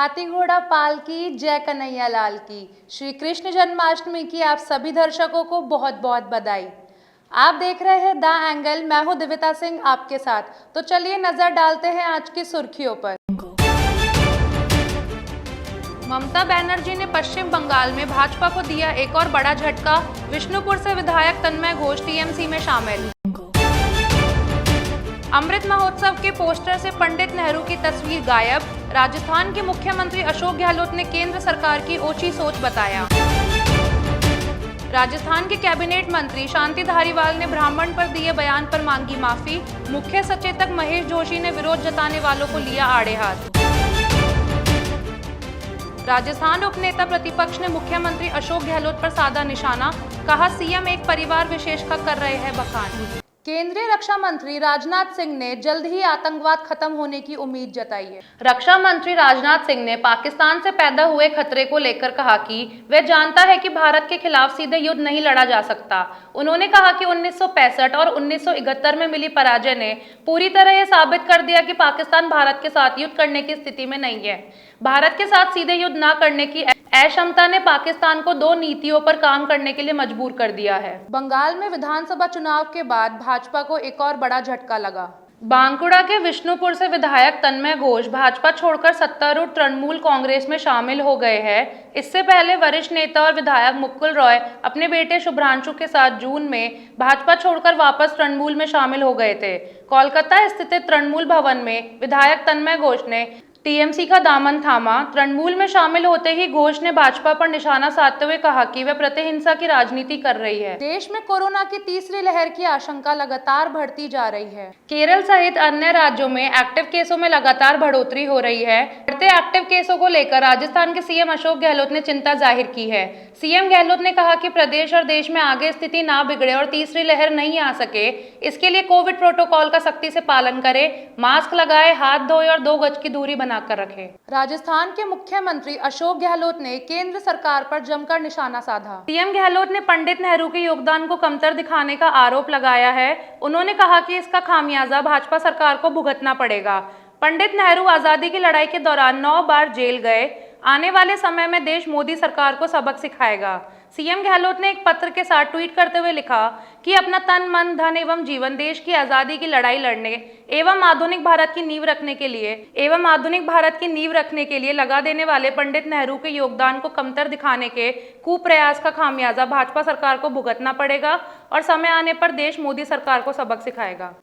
हाथी घोड़ा पालकी जय कन्हैया लाल की। श्री कृष्ण जन्माष्टमी की आप सभी दर्शकों को बहुत बहुत बधाई। आप देख रहे हैं द एंगल। मैं हूं दिव्यता सिंह आपके साथ। तो चलिए नजर डालते हैं आज की सुर्खियों पर। ममता बनर्जी ने पश्चिम बंगाल में भाजपा को दिया एक और बड़ा झटका। विष्णुपुर से विधायक तन्मय घोष टीएमसी में शामिल। अमृत महोत्सव के पोस्टर से पंडित नेहरू की तस्वीर गायब। राजस्थान के मुख्यमंत्री अशोक गहलोत ने केंद्र सरकार की ओछी सोच बताया। राजस्थान के कैबिनेट मंत्री शांति धारीवाल ने ब्राह्मण पर दिए बयान पर मांगी माफी। मुख्य सचेतक महेश जोशी ने विरोध जताने वालों को लिया आड़े हाथ। राजस्थान उपनेता प्रतिपक्ष ने मुख्यमंत्री अशोक गहलोत पर साधा निशाना। कहा सीएम एक परिवार विशेष का कर रहे हैं बखान। केंद्रीय रक्षा मंत्री राजनाथ सिंह ने जल्द ही आतंकवाद खत्म होने की उम्मीद जताई है। रक्षा मंत्री राजनाथ सिंह ने पाकिस्तान से पैदा हुए खतरे को लेकर कहा कि वह जानता है कि भारत के खिलाफ सीधे युद्ध नहीं लड़ा जा सकता। उन्होंने कहा कि 1965 और 1971 में मिली पराजय ने पूरी तरह यह साबित कर दिया कि पाकिस्तान भारत के साथ युद्ध करने की स्थिति में नहीं है। भारत के साथ सीधे युद्ध न करने की अक्षमता ने पाकिस्तान को दो नीतियों पर काम करने के लिए मजबूर कर दिया है। बंगाल में विधानसभा चुनाव के बाद भाजपा को एक और बड़ा झटका लगा। बांकुड़ा के विष्णुपुर से विधायक तन्मय घोष भाजपा छोड़कर सत्तारूढ़ तृणमूल कांग्रेस में शामिल हो गए हैं। इससे पहले वरिष्ठ नेता और विधायक मुकुल रॉय अपने बेटे शुभ्रांशु के साथ जून में भाजपा छोड़कर वापस तृणमूल में शामिल हो गए थे। कोलकाता स्थित तृणमूल भवन में विधायक तन्मय घोष ने टीएमसी का दामन थामा। तृणमूल में शामिल होते ही घोष ने भाजपा पर निशाना साधते हुए कहा कि वह प्रतिहिंसा की राजनीति कर रही है। देश में कोरोना की तीसरी लहर की आशंका लगातार बढ़ती जा रही है। केरल सहित अन्य राज्यों में एक्टिव केसों में लगातार बढ़ोतरी हो रही है। बढ़ते एक्टिव केसों को लेकर राजस्थान के सीएम अशोक गहलोत ने चिंता जाहिर की है। सीएम गहलोत ने कहा कि प्रदेश और देश में आगे स्थिति ना बिगड़े और तीसरी लहर नहीं आ सके, इसके लिए कोविड प्रोटोकॉल का सख्ती से पालन करें, मास्क लगाए, हाथ धोए और 2 गज की दूरी बनाकर रखें। राजस्थान के मुख्यमंत्री अशोक गहलोत ने केंद्र सरकार पर जमकर निशाना साधा। सीएम गहलोत ने पंडित नेहरू के योगदान को कमतर दिखाने का आरोप लगाया है। उन्होंने कहा कि इसका खामियाजा भाजपा सरकार को भुगतना पड़ेगा। पंडित नेहरू आजादी की लड़ाई के दौरान 9 बार जेल गए। आने वाले समय में देश मोदी सरकार को सबक सिखाएगा। सीएम गहलोत ने एक पत्र के साथ ट्वीट करते हुए लिखा कि अपना तन मन धन एवं जीवन देश की आजादी की लड़ाई लड़ने एवं आधुनिक भारत की नींव रखने के लिए लगा देने वाले पंडित नेहरू के योगदान को कमतर दिखाने के कुप्रयास का खामियाजा भाजपा सरकार को भुगतना पड़ेगा और समय आने पर देश मोदी सरकार को सबक सिखाएगा।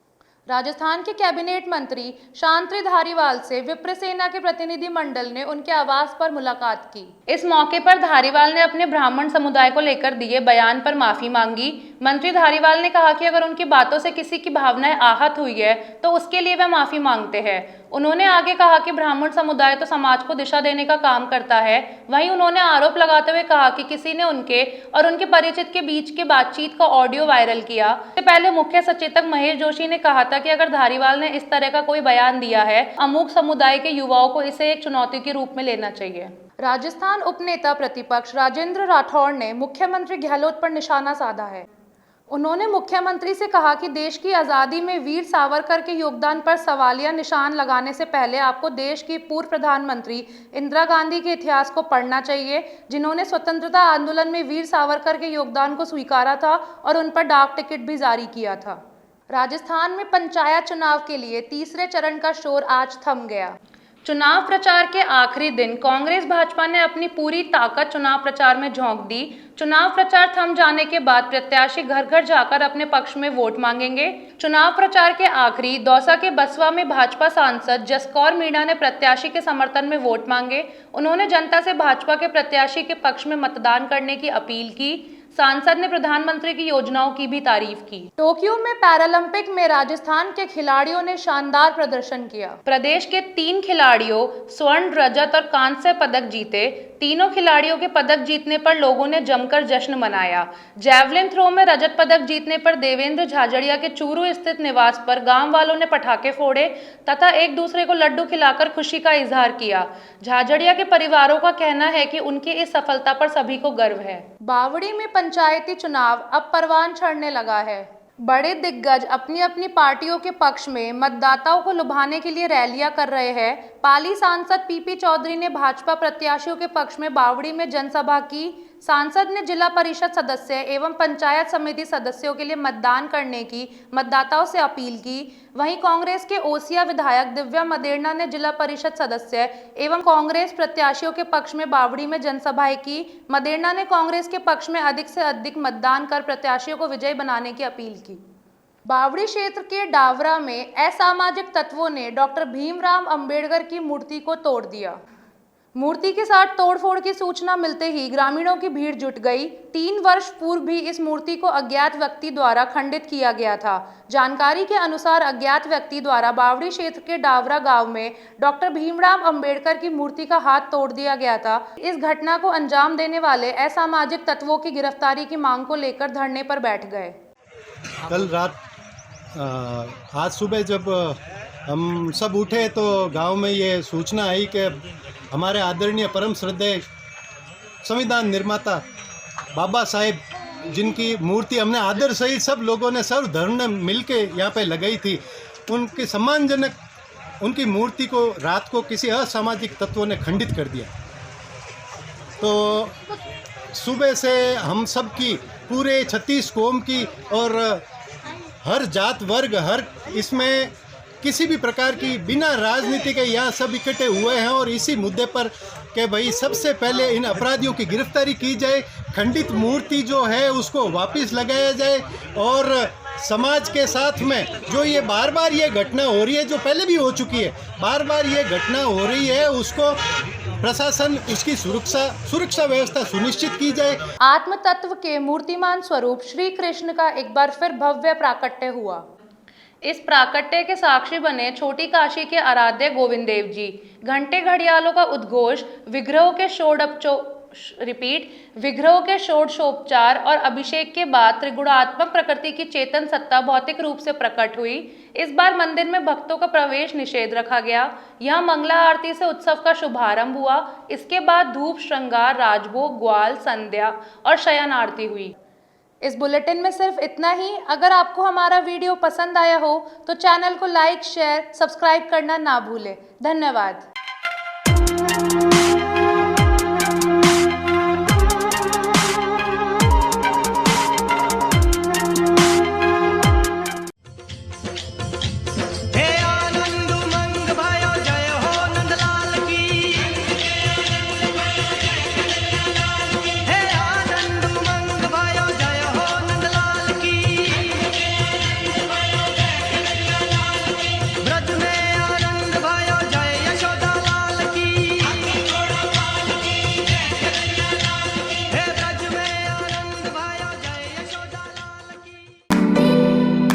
राजस्थान के कैबिनेट मंत्री शांति धारीवाल से विप्र सेना के प्रतिनिधि मंडल ने उनके आवास पर मुलाकात की। इस मौके पर धारीवाल ने अपने ब्राह्मण समुदाय को लेकर दिए बयान पर माफी मांगी। मंत्री धारीवाल ने कहा कि अगर उनकी बातों से किसी की भावनाएं आहत हुई है तो उसके लिए वे माफी मांगते हैं। उन्होंने आगे कहा कि ब्राह्मण समुदाय तो समाज को दिशा देने का काम करता है। वहीं उन्होंने आरोप लगाते हुए कहा कि किसी ने उनके और उनके परिचित के बीच की बातचीत का ऑडियो वायरल किया। इससे पहले मुख्य सचेतक महेश जोशी ने कहा था कि अगर धारीवाल ने इस तरह का कोई बयान दिया है, अमुक समुदाय के युवाओं को इसे एक चुनौती के रूप में लेना चाहिए। राजस्थान उपनेता प्रतिपक्ष राजेंद्र राठौड़ ने मुख्यमंत्री गहलोत पर निशाना साधा है। उन्होंने मुख्यमंत्री से कहा कि देश की आज़ादी में वीर सावरकर के योगदान पर सवालिया निशान लगाने से पहले आपको देश की पूर्व प्रधानमंत्री इंदिरा गांधी के इतिहास को पढ़ना चाहिए, जिन्होंने स्वतंत्रता आंदोलन में वीर सावरकर के योगदान को स्वीकारा था और उन पर डाक टिकट भी जारी किया था। राजस्थान में पंचायत चुनाव के लिए तीसरे चरण का शोर आज थम गया। चुनाव प्रचार के आखिरी दिन कांग्रेस भाजपा ने अपनी पूरी ताकत चुनाव प्रचार में झोंक दी। चुनाव प्रचार थम जाने के बाद प्रत्याशी घर घर जाकर अपने पक्ष में वोट मांगेंगे। चुनाव प्रचार के आखिरी दौसा के बसवा में भाजपा सांसद जसकौर मीणा ने प्रत्याशी के समर्थन में वोट मांगे। उन्होंने जनता से भाजपा के प्रत्याशी के पक्ष में मतदान करने की अपील की। सांसद ने प्रधानमंत्री की योजनाओं की भी तारीफ की। टोक्यो में पैरालंपिक में राजस्थान के खिलाड़ियों ने शानदार प्रदर्शन किया। प्रदेश के 3 खिलाड़ियों स्वर्ण, रजत और कांस्य पदक जीते। तीनों खिलाड़ियों के पदक जीतने पर लोगों ने जमकर जश्न मनाया। जैवलिन थ्रो में रजत पदक जीतने पर देवेंद्र झाझड़िया के चूरू स्थित निवास पर गांव वालों ने पटाखे फोड़े तथा एक दूसरे को लड्डू खिलाकर खुशी का इजहार किया। झाझड़िया के परिवारों का कहना है कि उनकी इस सफलता पर सभी को गर्व है। बावड़ी में पंचायती चुनाव अब परवान चढ़ने लगा है। बड़े दिग्गज अपनी अपनी पार्टियों के पक्ष में मतदाताओं को लुभाने के लिए रैलियां कर रहे हैं। पाली सांसद पीपी चौधरी ने भाजपा प्रत्याशियों के पक्ष में बावड़ी में जनसभा की। सांसद ने जिला परिषद सदस्य एवं पंचायत समिति सदस्यों के लिए मतदान करने की मतदाताओं से अपील की। वहीं कांग्रेस के ओसिया विधायक दिव्या मदेरणा ने जिला परिषद सदस्य एवं कांग्रेस प्रत्याशियों के पक्ष में बावड़ी में जनसभाएं की। मदेरणा ने कांग्रेस के पक्ष में अधिक से अधिक मतदान कर प्रत्याशियों को विजयी बनाने की अपील की। बावड़ी क्षेत्र के डावरा में असामाजिक तत्वों ने डॉक्टर भीमराव अंबेडकर की मूर्ति को तोड़ दिया। मूर्ति के साथ तोड़फोड़ की सूचना मिलते ही ग्रामीणों की भीड़ जुट गई। 3 वर्ष पूर्व भी इस मूर्ति को अज्ञात व्यक्ति द्वारा खंडित किया गया था। जानकारी के अनुसार अज्ञात व्यक्ति द्वारा बावड़ी क्षेत्र के डावरा गांव में डॉक्टर भीमराव अंबेडकर की मूर्ति का हाथ तोड़ दिया गया था। इस घटना को अंजाम देने वाले असामाजिक तत्वों की गिरफ्तारी की मांग को लेकर धरने पर बैठ गए। कल रात आज सुबह जब हम सब उठे तो गांव में ये सूचना आई कि हमारे आदरणीय परम श्रद्धेय संविधान निर्माता बाबा साहेब, जिनकी मूर्ति हमने आदर सहित सब लोगों ने सर्व धर्म ने मिल के यहाँ पे लगाई थी, उनकी सम्मानजनक उनकी मूर्ति को रात को किसी असामाजिक तत्वों ने खंडित कर दिया। तो सुबह से हम सब की पूरे 36 कौम की और हर जात वर्ग हर इसमें किसी भी प्रकार की बिना राजनीति के यहाँ सब इकट्ठे हुए हैं और इसी मुद्दे पर कि भाई सबसे पहले इन अपराधियों की गिरफ्तारी की जाए, खंडित मूर्ति जो है उसको वापस लगाया जाए और समाज के साथ में जो ये बार बार ये घटना हो रही है, जो पहले भी हो चुकी है, बार बार ये घटना हो रही है, उसको प्रशासन उसकी सुरक्षा व्यवस्था सुनिश्चित की जाए। आत्म तत्व के मूर्तिमान स्वरूप श्री कृष्ण का एक बार फिर भव्य प्राकट्य हुआ। इस प्राकट्य के साक्षी बने छोटी काशी के आराध्य गोविंद देव जी। घंटे घड़ियालों का उद्घोष, विग्रहों के षोडशोपचार और अभिषेक के बाद त्रिगुणात्मक प्रकृति की चेतन सत्ता भौतिक रूप से प्रकट हुई। इस बार मंदिर में भक्तों का प्रवेश निषेध रखा गया। यहां मंगला आरती से उत्सव का शुभारंभ हुआ। इसके बाद धूप, श्रृंगार, राजभोग, ग्वाल, संध्या और शयन आरती हुई। इस बुलेटिन में सिर्फ इतना ही। अगर आपको हमारा वीडियो पसंद आया हो तो चैनल को लाइक, शेयर, सब्सक्राइब करना ना भूलें। धन्यवाद।